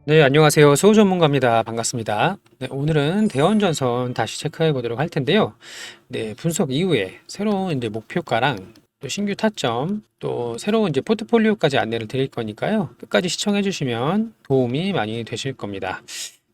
네, 안녕하세요. 수호 전문가입니다. 반갑습니다. 네, 오늘은 대원전선 다시 체크해 보도록 할 텐데요. 네, 분석 이후에 새로운 이제 목표가랑 또 신규 타점, 또 새로운 이제 포트폴리오까지 안내를 드릴 거니까요. 끝까지 시청해 주시면 도움이 많이 되실 겁니다.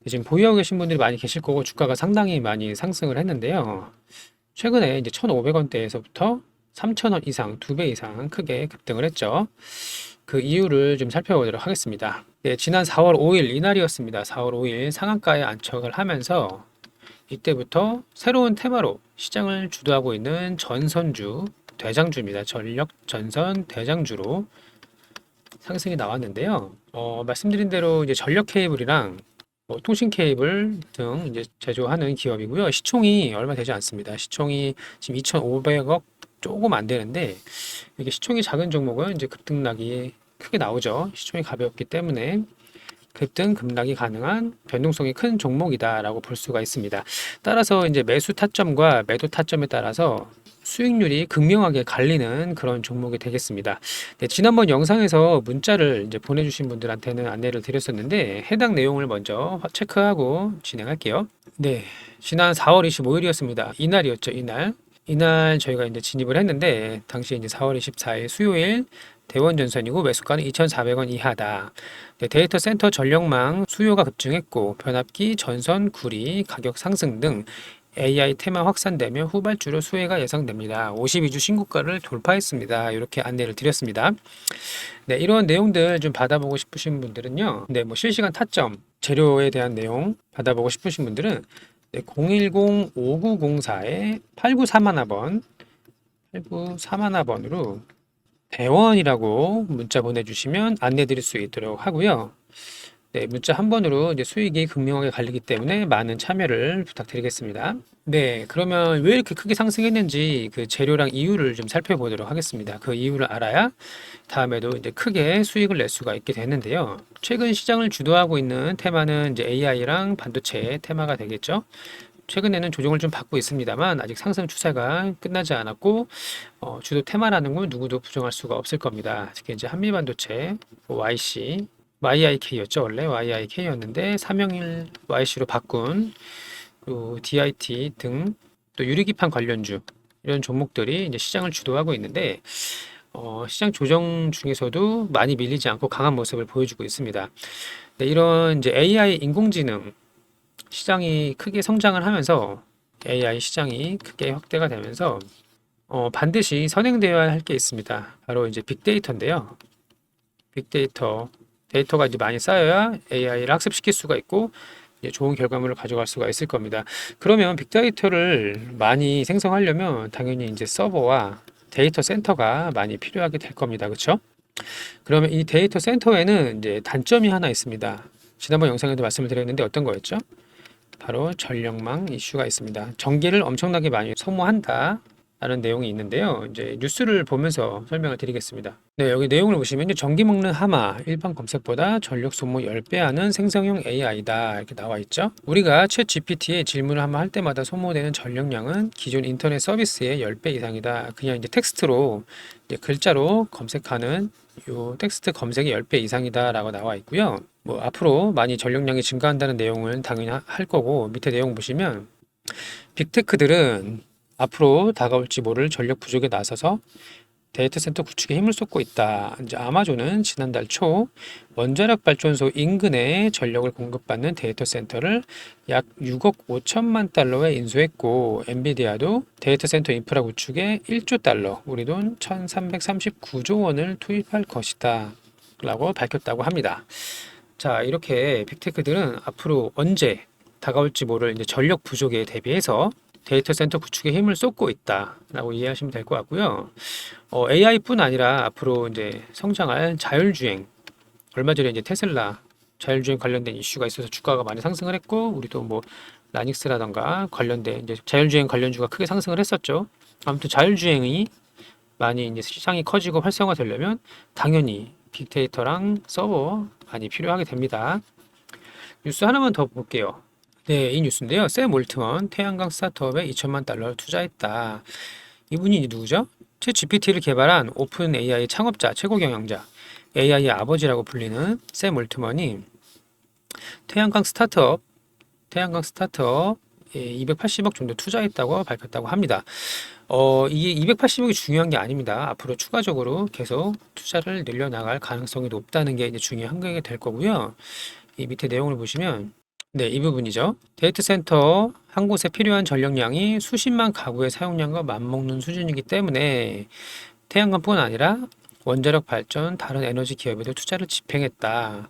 네, 지금 보유하고 계신 분들이 많이 계실 거고 주가가 상당히 많이 상승을 했는데요. 최근에 이제 1,500원대에서부터 3,000원 이상, 2배 이상 크게 급등을 했죠. 그 이유를 좀 살펴보도록 하겠습니다. 네, 지난 4월 5일 이날이었습니다. 4월 5일 상한가에 안착을 하면서 이때부터 새로운 테마로 시장을 주도하고 있는 전선주, 대장주입니다. 전력 전선 대장주로 상승이 나왔는데요. 말씀드린 대로 이제 전력 케이블이랑 통신 케이블 등 이제 제조하는 기업이고요. 시총이 얼마 되지 않습니다. 시총이 지금 2,500억 조금 안 되는데 이게 시총이 작은 종목은 이제 급등락이 크게 나오죠. 시총이 가볍기 때문에 급등 급락이 가능한 변동성이 큰 종목이다라고 볼 수가 있습니다. 따라서 이제 매수 타점과 매도 타점에 따라서 수익률이 극명하게 갈리는 그런 종목이 되겠습니다. 네, 지난번 영상에서 문자를 이제 보내주신 분들한테는 안내를 드렸었는데 해당 내용을 먼저 체크하고 진행할게요. 네, 지난 4월 25일이었습니다. 이날이었죠, 이날. 이날 저희가 이제 진입을 했는데 당시 이제 4월 24일 수요일 대원전선이고 매수가는 2,400원 이하다. 네, 데이터 센터 전력망 수요가 급증했고 변압기, 전선, 구리 가격 상승 등 AI 테마 확산되며 후발주로 수혜가 예상됩니다. 52주 신고가를 돌파했습니다. 이렇게 안내를 드렸습니다. 네, 이런 내용들 좀 받아보고 싶으신 분들은요. 네, 뭐 실시간 타점, 재료에 대한 내용 받아보고 싶으신 분들은 네, 010-5904에 8941번, 8941번으로 대원이라고 문자 보내주시면 안내 드릴 수 있도록 하고요. 네, 문자 한 번으로 이제 수익이 극명하게 갈리기 때문에 많은 참여를 부탁드리겠습니다. 네, 그러면 왜 이렇게 크게 상승했는지 그 재료랑 이유를 좀 살펴보도록 하겠습니다. 그 이유를 알아야 다음에도 이제 크게 수익을 낼 수가 있게 되는데요. 최근 시장을 주도하고 있는 테마는 이제 AI랑 반도체 테마가 되겠죠. 최근에는 조정을 좀 받고 있습니다만 아직 상승 추세가 끝나지 않았고 주도 테마라는 건 누구도 부정할 수가 없을 겁니다. 특히 이제 한미반도체, YC, YIK였죠. 원래 YIK였는데 삼영일 YC로 바꾼 또 DIT 등 또 유리기판 관련주 이런 종목들이 이제 시장을 주도하고 있는데 시장 조정 중에서도 많이 밀리지 않고 강한 모습을 보여주고 있습니다. 네, 이런 이제 AI 인공지능 시장이 크게 성장을 하면서 AI 시장이 크게 확대가 되면서 반드시 선행되어야 할 게 있습니다. 바로 이제 빅데이터인데요. 빅데이터 데이터가 이제 많이 쌓여야 AI를 학습시킬 수가 있고 이제 좋은 결과물을 가져갈 수가 있을 겁니다. 그러면 빅데이터를 많이 생성하려면 당연히 이제 서버와 데이터 센터가 많이 필요하게 될 겁니다. 그렇죠? 그러면 이 데이터 센터에는 이제 단점이 하나 있습니다. 지난번 영상에도 말씀을 드렸는데 어떤 거였죠? 바로 전력망 이슈가 있습니다. 전기를 엄청나게 많이 소모한다. 라는 내용이 있는데요. 이제 뉴스를 보면서 설명을 드리겠습니다. 네, 여기 내용을 보시면 전기 먹는 하마, 일반 검색보다 전력 소모 10배 하는 생성형 AI다. 이렇게 나와 있죠. 우리가 챗 GPT에 질문을 한번 할 때마다 소모되는 전력량은 기존 인터넷 서비스의 10배 이상이다. 그냥 이제 텍스트로 이제 글자로 검색하는 요 텍스트 검색이 10배 이상이다라고 나와 있고요. 뭐 앞으로 많이 전력량이 증가한다는 내용은 당연히 할 거고 밑에 내용 보시면 빅테크들은 앞으로 다가올지 모를 전력 부족에 나서서 데이터 센터 구축에 힘을 쏟고 있다. 이제 아마존은 지난달 초 원자력 발전소 인근에 전력을 공급받는 데이터 센터를 약 6억 5천만 달러에 인수했고 엔비디아도 데이터 센터 인프라 구축에 1조 달러, 우리 돈 1,339조 원을 투입할 것이다. 라고 밝혔다고 합니다. 자, 이렇게 빅테크들은 앞으로 언제 다가올지 모를 이제 전력 부족에 대비해서 데이터 센터 구축에 힘을 쏟고 있다라고 이해하시면 될 것 같고요. AI뿐 아니라 앞으로 이제 성장할 자율주행, 얼마 전에 이제 테슬라 자율주행 관련된 이슈가 있어서 주가가 많이 상승을 했고, 우리도 뭐 라닉스라던가 관련된 이제 자율주행 관련주가 크게 상승을 했었죠. 아무튼 자율주행이 많이 이제 시장이 커지고 활성화되려면 당연히 빅데이터랑 서버 많이 필요하게 됩니다. 뉴스 하나만 더 볼게요. 네, 이 뉴스인데요. 샘 올트먼 태양광 스타트업에 2천만 달러를 투자했다. 이분이 누구죠? 챗 GPT를 개발한 오픈 AI 창업자, 최고 경영자, AI의 아버지라고 불리는 샘 올트먼이 태양광 스타트업 280억 정도 투자했다고 밝혔다고 합니다. 이게 280억이 중요한 게 아닙니다. 앞으로 추가적으로 계속 투자를 늘려나갈 가능성이 높다는 게 이제 중요한 게 될 거고요. 이 밑에 내용을 보시면 네, 이 부분이죠. 데이터 센터 한 곳에 필요한 전력량이 수십만 가구의 사용량과 맞먹는 수준이기 때문에 태양광뿐 아니라 원자력 발전, 다른 에너지 기업에도 투자를 집행했다.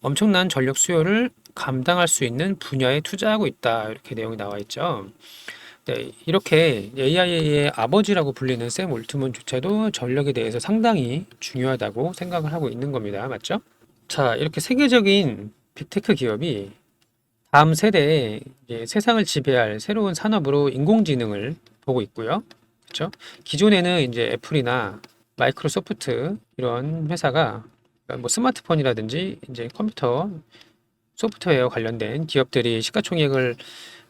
엄청난 전력 수요를 감당할 수 있는 분야에 투자하고 있다. 이렇게 내용이 나와 있죠. 네, 이렇게 AI의 아버지라고 불리는 샘 올트먼조차도 전력에 대해서 상당히 중요하다고 생각을 하고 있는 겁니다. 맞죠? 자, 이렇게 세계적인 빅테크 기업이 다음 세대에 이제 세상을 지배할 새로운 산업으로 인공지능을 보고 있고요. 그렇죠? 기존에는 이제 애플이나 마이크로소프트 이런 회사가 그러니까 뭐 스마트폰이라든지 이제 컴퓨터 소프트웨어 관련된 기업들이 시가총액을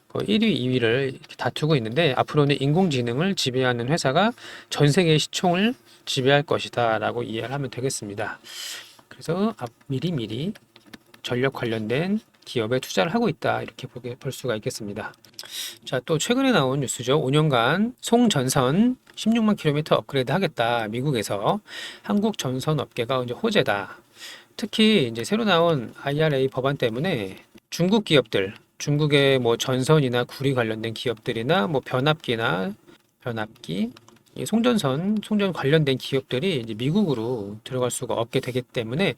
거의 1위, 2위를 다투고 있는데 앞으로는 인공지능을 지배하는 회사가 전 세계의 시총을 지배할 것이다라고 이해를 하면 되겠습니다. 그래서 미리미리 전력 관련된 기업에 투자를 하고 있다 이렇게 볼 수가 있겠습니다. 자, 또 최근에 나온 뉴스죠. 5년간 송전선 16만 킬로미터 업그레이드 하겠다. 미국에서 한국 전선 업계가 이제 호재다. 특히 이제 새로 나온 IRA 법안 때문에 중국 기업들, 중국의 뭐 전선이나 구리 관련된 기업들이나 뭐 변압기, 이 송전 관련된 기업들이 이제 미국으로 들어갈 수가 없게 되기 때문에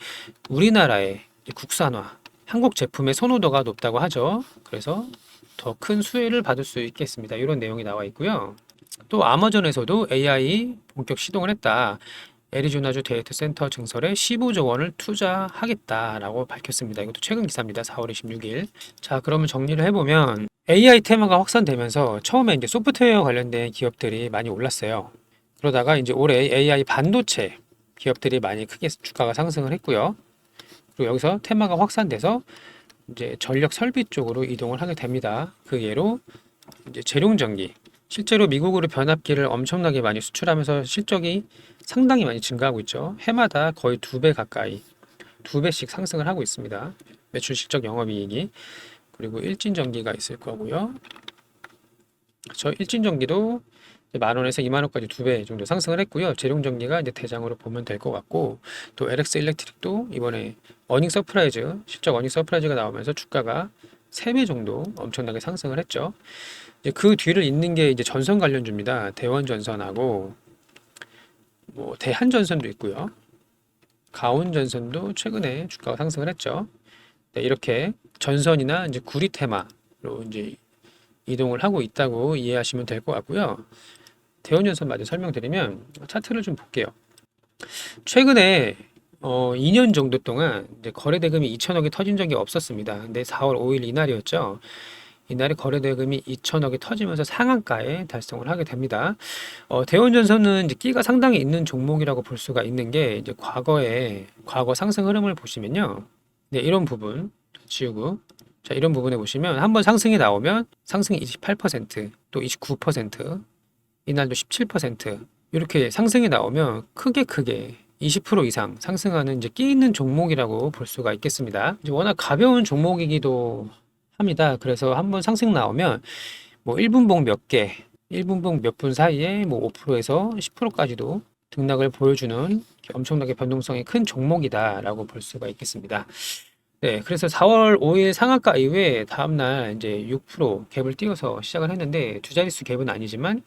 우리나라의 국산화, 한국 제품의 선호도가 높다고 하죠. 그래서 더 큰 수혜를 받을 수 있겠습니다. 이런 내용이 나와 있고요. 또 아마존에서도 AI 본격 시동을 했다. 애리조나주 데이터 센터 증설에 15조 원을 투자하겠다라고 밝혔습니다. 이것도 최근 기사입니다. 4월 26일. 자, 그러면 정리를 해보면 AI 테마가 확산되면서 처음에 이제 소프트웨어 관련된 기업들이 많이 올랐어요. 그러다가 이제 올해 AI 반도체 기업들이 많이 크게 주가가 상승을 했고요. 그리고 여기서 테마가 확산돼서 이제 전력 설비 쪽으로 이동을 하게 됩니다. 그 예로 이제 재룡전기. 실제로 미국으로 변압기를 엄청나게 많이 수출하면서 실적이 상당히 많이 증가하고 있죠. 해마다 거의 2배 가까이, 2배씩 상승을 하고 있습니다. 매출 실적 영업이익이. 그리고 일진전기가 있을 거고요. 저 일진전기도 10,000원에서 20,000원까지 2배 정도 상승을 했고요. 재룡전기가 이제 대장으로 보면 될 것 같고, 또 LX 일렉트릭도 이번에 실적 어닝 서프라이즈가 나오면서 주가가 3배 정도 엄청나게 상승을 했죠. 이제 그 뒤를 잇는 게 이제 전선 관련주입니다. 대원전선하고 뭐 대한전선도 있고요. 가온전선도 최근에 주가가 상승을 했죠. 네, 이렇게 전선이나 이제 구리 테마로 이제 이동을 하고 있다고 이해하시면 될 것 같고요. 대원전선 마저 설명드리면 차트를 좀 볼게요. 최근에 2년 정도 동안 이제 거래 대금이 2천억이 터진 적이 없었습니다. 근데 4월 5일 이날이었죠. 이날에 거래 대금이 2천억이 터지면서 상한가에 달성을 하게 됩니다. 대원전선은 이제 끼가 상당히 있는 종목이라고 볼 수가 있는 게 이제 과거 상승 흐름을 보시면요. 네, 이런 부분 지우고 자, 이런 부분에 보시면 한번 상승이 나오면 상승이 28%, 또 29%, 이날도 17% 이렇게 상승이 나오면 크게 20% 이상 상승하는 이제 끼 있는 종목이라고 볼 수가 있겠습니다. 이제 워낙 가벼운 종목이기도 합니다. 그래서 한번 상승 나오면 뭐 1분봉 몇 개, 1분봉 몇 분 사이에 뭐 5%에서 10%까지도 등락을 보여주는 엄청나게 변동성이 큰 종목이다라고 볼 수가 있겠습니다. 네, 그래서 4월 5일 상한가 이후에 다음날 이제 6% 갭을 띄워서 시작을 했는데 두 자릿수 갭은 아니지만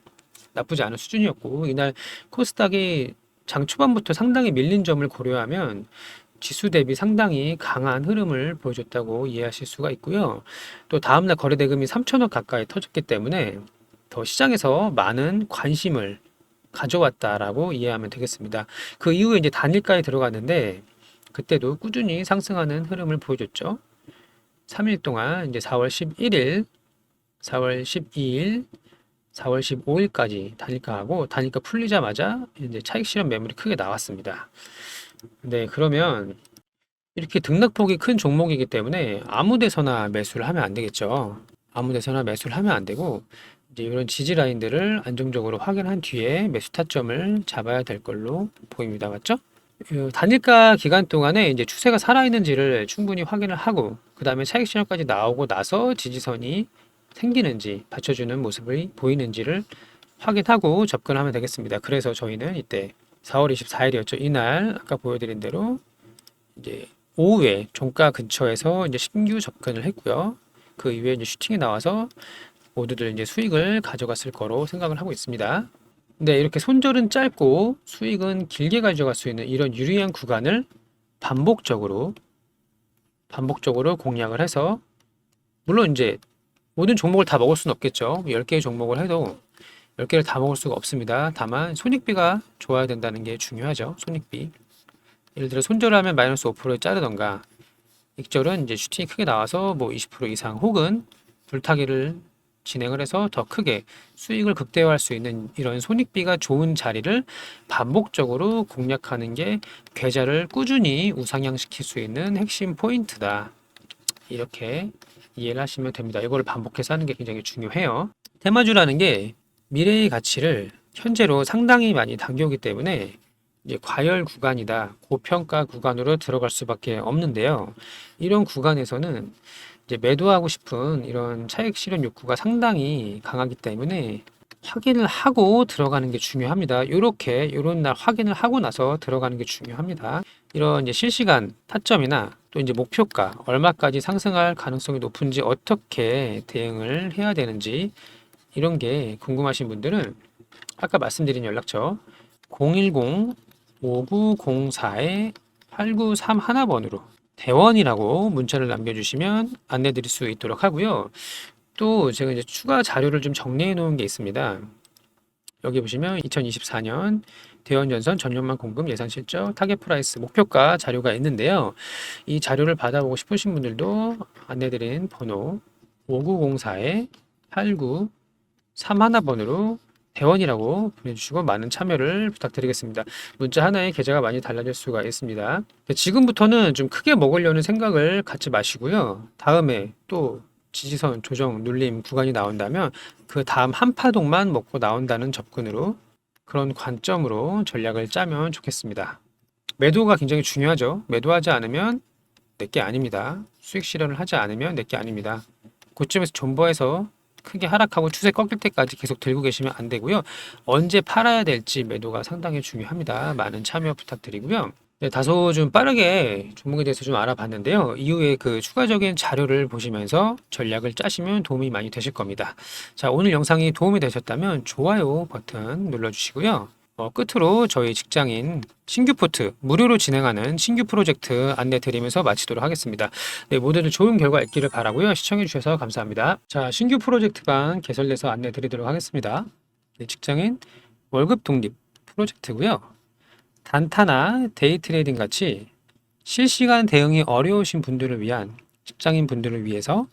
나쁘지 않은 수준이었고 이날 코스닥이 장 초반부터 상당히 밀린 점을 고려하면 지수 대비 상당히 강한 흐름을 보여줬다고 이해하실 수가 있고요. 또 다음날 거래 대금이 3천억 가까이 터졌기 때문에 더 시장에서 많은 관심을 가져왔다라고 이해하면 되겠습니다. 그 이후에 이제 단일가에 들어갔는데 그때도 꾸준히 상승하는 흐름을 보여줬죠. 3일 동안 이제 4월 11일, 4월 12일, 4월 15일까지 단일가하고 단일가 풀리자마자 이제 차익 실현 매물이 크게 나왔습니다. 네, 그러면 이렇게 등락폭이 큰 종목이기 때문에 아무 데서나 매수를 하면 안 되겠죠. 아무 데서나 매수를 하면 안 되고 이제 이런 지지 라인들을 안정적으로 확인한 뒤에 매수 타점을 잡아야 될 걸로 보입니다. 맞죠? 단일가 기간 동안에 이제 추세가 살아있는지를 충분히 확인을 하고 그 다음에 차익 신호까지 나오고 나서 지지선이 생기는지 받쳐주는 모습이 보이는지를 확인하고 접근하면 되겠습니다. 그래서 저희는 이때 4월 24일이었죠. 이날 아까 보여드린 대로 이제 오후에 종가 근처에서 이제 신규 접근을 했고요. 그 이후에 이제 슈팅이 나와서 모두들 이제 수익을 가져갔을 거로 생각을 하고 있습니다. 네, 이렇게 손절은 짧고 수익은 길게 가져갈 수 있는 이런 유리한 구간을 반복적으로 공략을 해서 물론 이제 모든 종목을 다 먹을 수는 없겠죠. 10개의 종목을 해도 10개를 다 먹을 수가 없습니다. 다만 손익비가 좋아야 된다는 게 중요하죠. 손익비. 예를 들어 손절을 하면 마이너스 5%에 자르던가 익절은 이제 슈팅이 크게 나와서 뭐 20% 이상 혹은 불타기를 진행을 해서 더 크게 수익을 극대화할 수 있는 이런 손익비가 좋은 자리를 반복적으로 공략하는 게 계좌를 꾸준히 우상향시킬 수 있는 핵심 포인트다. 이렇게 이해를 하시면 됩니다. 이걸 반복해서 하는 게 굉장히 중요해요. 테마주라는 게 미래의 가치를 현재로 상당히 많이 당겨오기 때문에 이제 과열 구간이다, 고평가 구간으로 들어갈 수밖에 없는데요. 이런 구간에서는 이제 매도하고 싶은 이런 차익 실현 욕구가 상당히 강하기 때문에 확인을 하고 들어가는 게 중요합니다. 요런 날 확인을 하고 나서 들어가는 게 중요합니다. 이런 이제 실시간 타점이나 또 이제 목표가 얼마까지 상승할 가능성이 높은지 어떻게 대응을 해야 되는지 이런 게 궁금하신 분들은 아까 말씀드린 연락처 010-5904-8931번으로 대원이라고 문자를 남겨주시면 안내 드릴 수 있도록 하고요. 또 제가 이제 추가 자료를 좀 정리해 놓은 게 있습니다. 여기 보시면 2024년 대원전선 전년만 공급 예산 실적 타겟 프라이스 목표가 자료가 있는데요. 이 자료를 받아보고 싶으신 분들도 안내드린 번호 5904-8931번으로 대원이라고 보내주시고 많은 참여를 부탁드리겠습니다. 문자 하나에 계좌가 많이 달라질 수가 있습니다. 지금부터는 좀 크게 먹으려는 생각을 갖지 마시고요. 다음에 또 지지선 조정 눌림 구간이 나온다면 그 다음 한 파동만 먹고 나온다는 접근으로 그런 관점으로 전략을 짜면 좋겠습니다. 매도가 굉장히 중요하죠. 매도하지 않으면 내게 아닙니다. 수익 실현을 하지 않으면 내게 아닙니다. 고점에서 존버해서 크게 하락하고 추세 꺾일 때까지 계속 들고 계시면 안 되고요. 언제 팔아야 될지 매도가 상당히 중요합니다. 많은 참여 부탁드리고요. 네, 다소 좀 빠르게 종목에 대해서 좀 알아봤는데요. 이후에 그 추가적인 자료를 보시면서 전략을 짜시면 도움이 많이 되실 겁니다. 자, 오늘 영상이 도움이 되셨다면 좋아요 버튼 눌러주시고요. 끝으로 저희 직장인 신규 포트 무료로 진행하는 신규 프로젝트 안내 드리면서 마치도록 하겠습니다. 네, 모두들 좋은 결과 있기를 바라고요. 시청해 주셔서 감사합니다. 자, 신규 프로젝트방 개설돼서 안내 드리도록 하겠습니다. 네, 직장인 월급 독립 프로젝트고요. 단타나 데이 트레이딩 같이 실시간 대응이 어려우신 분들을 위한 직장인 분들을 위해서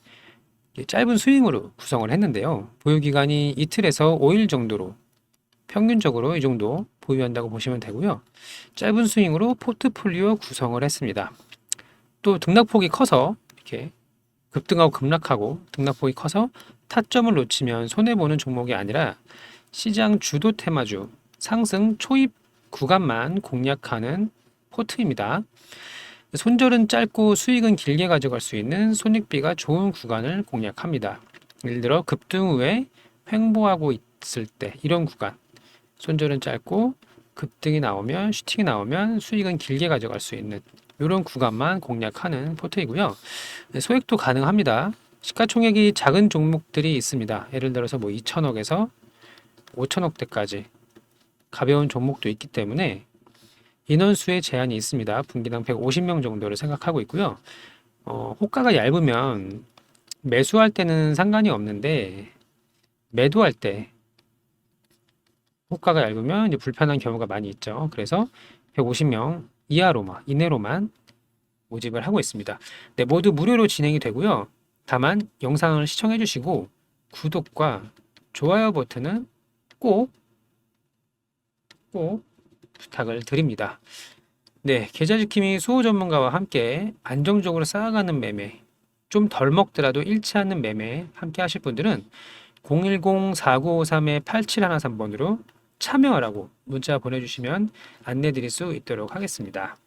짧은 스윙으로 구성을 했는데요. 보유기간이 이틀에서 5일 정도로 평균적으로 이 정도 보유한다고 보시면 되고요. 짧은 스윙으로 포트폴리오 구성을 했습니다. 또 등락폭이 커서 이렇게 급등하고 급락하고 등락폭이 커서 타점을 놓치면 손해보는 종목이 아니라 시장 주도 테마주 상승 초입 구간만 공략하는 포트입니다. 손절은 짧고 수익은 길게 가져갈 수 있는 손익비가 좋은 구간을 공략합니다. 예를 들어 급등 후에 횡보하고 있을 때 이런 구간 손절은 짧고 급등이 나오면 슈팅이 나오면 수익은 길게 가져갈 수 있는 이런 구간만 공략하는 포트이고요. 소액도 가능합니다. 시가총액이 작은 종목들이 있습니다. 예를 들어서 뭐 2천억에서 5천억대까지 가벼운 종목도 있기 때문에 인원수의 제한이 있습니다. 분기당 150명 정도를 생각하고 있고요. 호가가 얇으면 매수할 때는 상관이 없는데 매도할 때 호가가 얇으면 이제 불편한 경우가 많이 있죠. 그래서 150명 이내로만 모집을 하고 있습니다. 네, 모두 무료로 진행이 되고요. 다만 영상을 시청해 주시고 구독과 좋아요 버튼은 꼭 부탁을 드립니다. 네, 계좌지킴이 수호 전문가와 함께 안정적으로 쌓아가는 매매, 좀 덜 먹더라도 잃지 않는 매매 함께 하실 분들은 010-4953-8713번으로 참여라고 문자 보내주시면 안내 드릴 수 있도록 하겠습니다.